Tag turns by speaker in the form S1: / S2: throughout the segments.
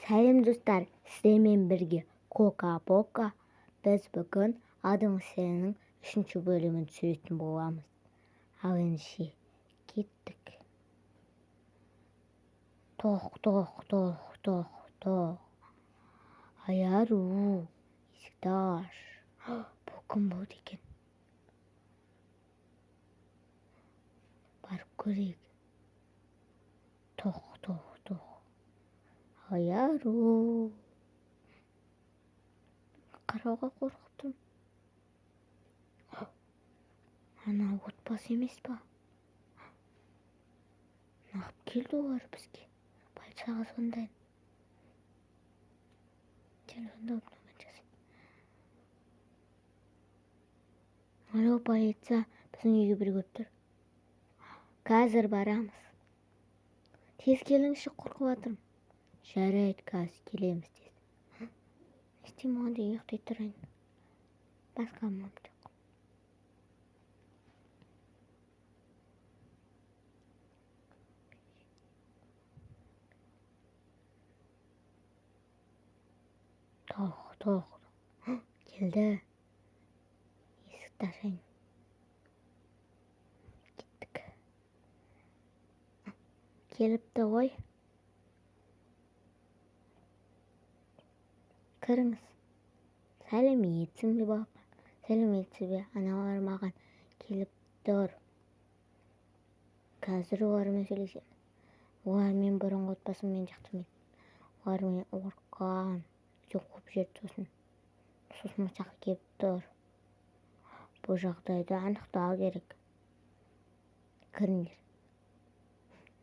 S1: Сәлем достар, сіздермен бірге Кока-Пока. Біз бүгін адым сенің 3-ші бөлімін түсіретін боламыз. Ал ендеше кеттік. Тоқ. Аяру, есікті аш. Бұл кім болды екен? Барып көрейік. Тоқ. Аяру. Қарауға қорқыптым. Ана отбасы емес па? Нағып келді олар бізге. Полицияға звондайын. Телефонда отмаған жасайын. Алло, полиция, біздің үйге бір көп тұр. Қазір барамыз. Тез келіңізші, қорқып жатырмын. Жарайды, қазір келеміз тез. Не істеймін оған дейін ұйықтай тұрайын. Басқа амалым жоқ. Тоқ. Келді. Есікті ашайын. Кеттік. Келіпті ғой. Кіріңіз. Сәлеметсің бе баба? Сәлеметсіз бе? Аналар маған келіп тұр. Қазір олармен сөйлесемін. Олар мен бұрынғы отбасыммен жақтырмайды. Олар мен ұрқан. Жоқ қуып жерді сосын мысаққа келіп тұр. Бұл жағдайды анықтау керек. Кіріңдер.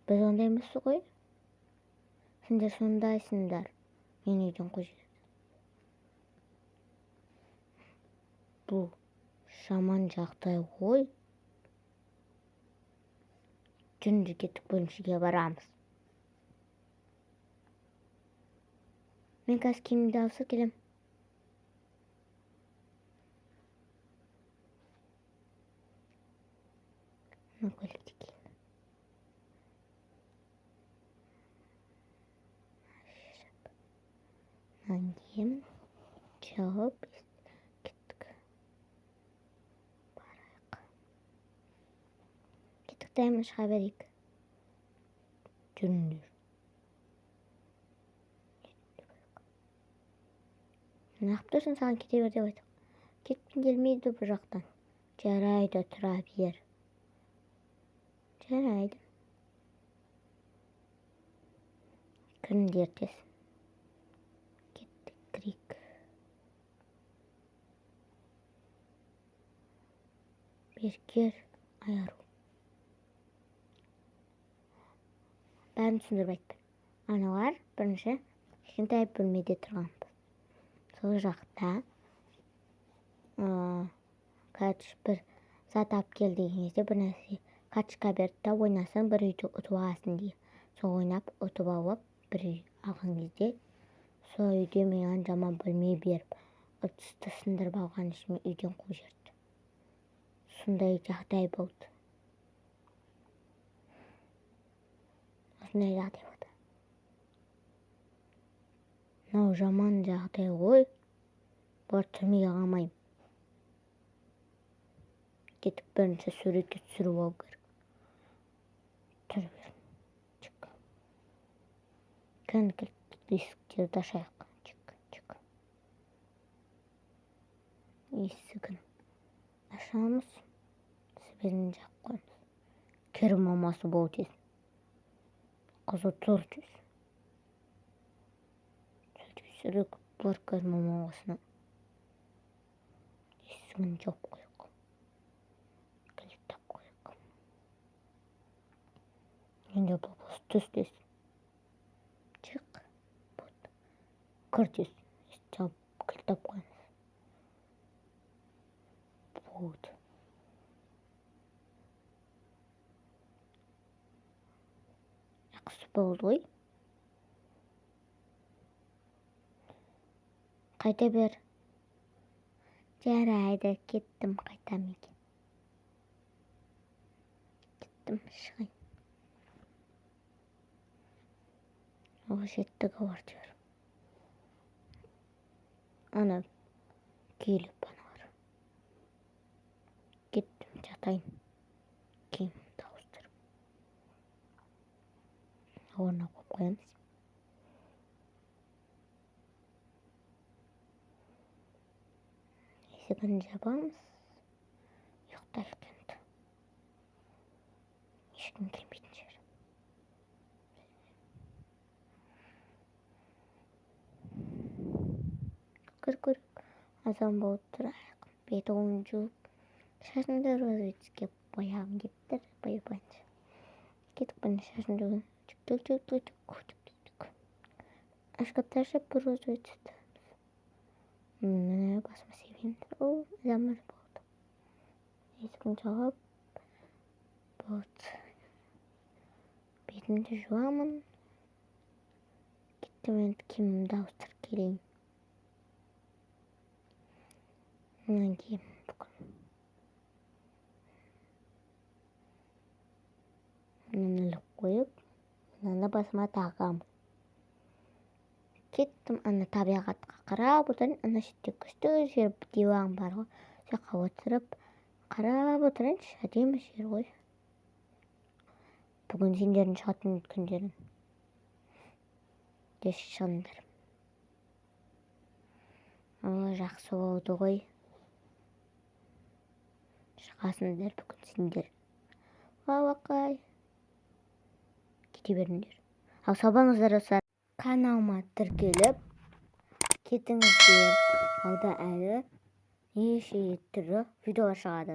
S1: Біз ондай емес ғой? Сендер сондайсыңдар. Мен үйден қойып жіберді. Бұл жаман жағдай ғой. Жүріңдер, кеттік, бөлімшеге барамыз. Мен қазір киімімді алса келем. Мына көйлекті киейін. Мынаны киемін. Жауып кеттік. Барайық. Кеттік, дайымын, шыға берейік. Жүріңдер. Нағып тұрсың, саған кете бер деп айтық. Кеткім келмейді бұл жақтан. Жарайды, тұра бер. Жарайды. Кіріңдер тез. Кеттік, кірейік. Беркер, аяру. Бәрін түсіндіріп айтты. Аналар бірінші кішкентай бөлмеде тұрғанбыз. Сол жақта кәдіш бір зат алып кел деген кезде бір нәрсе карточка берді да, ойнасаң бір үйді ұтып аласың дейді. Сол ойнап ұтып алып бір үй алған кезде сол үйде маған жаман бөлме беріп ыдысты сындырып алған үшін үйден қуып жіберді. Сондай жағдай болды. Осындай жағдай болды. Мынау жаман жағдай ғой. Бұлар түрмеге қалмаймын. Кетіп бірінші суретке түсіріп алу керек. Тұр бер. Чық. Кәні есіктерді ашайық. Чық. Есігін ашамыз. Себебін жақып қоймыз. Кір мамасы бол тез. Қызы тұр тез. Сүрек бұлар кір мамасына. Есігін жауып қойық. Кілттап қойық. Енді бұл түс тез. Чық. Кір тез. Жауып кілттап қоймыз. Болды. Жақсы болды ғой. Қайта бер. Жарайды, кеттім, қайтам екен. Кеттім, шығайын. Ол жетті квартира. Ana келіп бар. Кеттім, жатайын. Киімімді ауыстырып. Орнына қойып қоямыз. Есігін жабамыз. Ұйықтайық енді. Ешкім келмейтін жер. Көрік. Азан болып тұрайық. Беті қолын жуып, шашымды розовицке бояғым кепті. Бояпайыншы. Кетіп бені шашын жуып. Чүк. Ашқаптар шап бір розовицті. Міне басыма себеймді. О, замыр болды. Есігін жауып. Болды. Бетімді жуамын. Кеттім енді киімімді ауыстырып келейін. Мынан киім бүгін. Мынаны іліп қойып, мынаны басыма тағам. Кеттім, ана табиғатқа қарап отырайын. Ана шетте күшті жер диван бар ғой. Жаққа отырып, қарап отырайыншы. Әдемі жер ғой. Бүгін сендердің шығатын күндерің. Дес шығыңдар. Жақсы болды ғой. Шығасыңдар бүгін сендер. Вақай. Кете беріңдер. Ал сабаңыздар достар. Каналыма тіркеліп кетіңіздер. Алда әлі неше түрлі видеолар шығады.